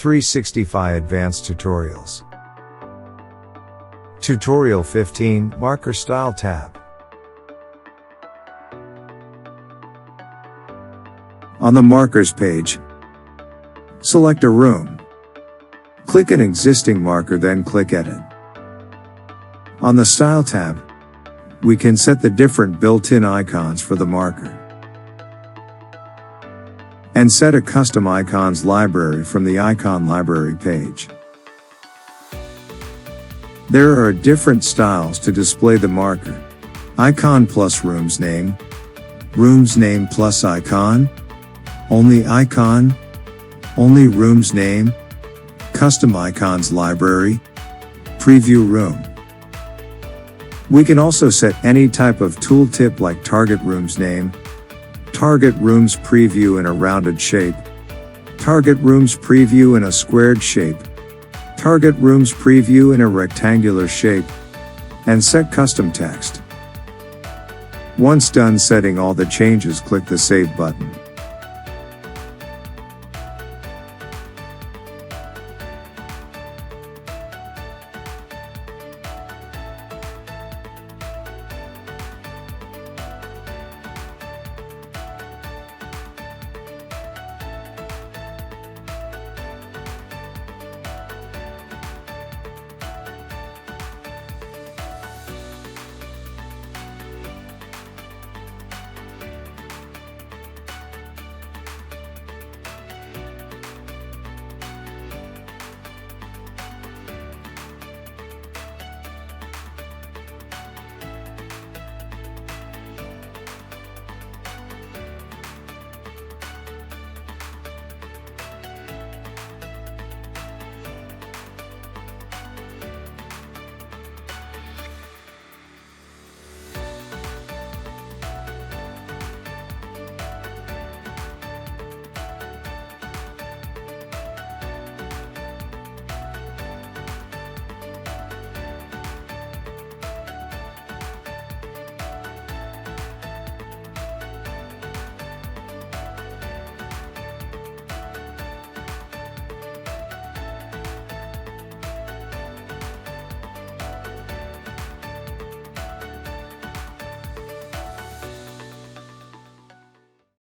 365 Advanced Tutorials. Tutorial 15, Marker Style tab. On the Markers page, select a room. Click an existing marker, then click Edit. On the Style tab, we can set the different built-in icons for the marker, and set a custom icons library from the Icon Library page. There are different styles to display the marker: icon plus room's name plus icon, only room's name, custom icons library, preview room. We can also set any type of tooltip like target room's name, target room's preview in a rounded shape, target room's preview in a squared shape, target room's preview in a rectangular shape, and set custom text. Once done setting all the changes, click the Save button.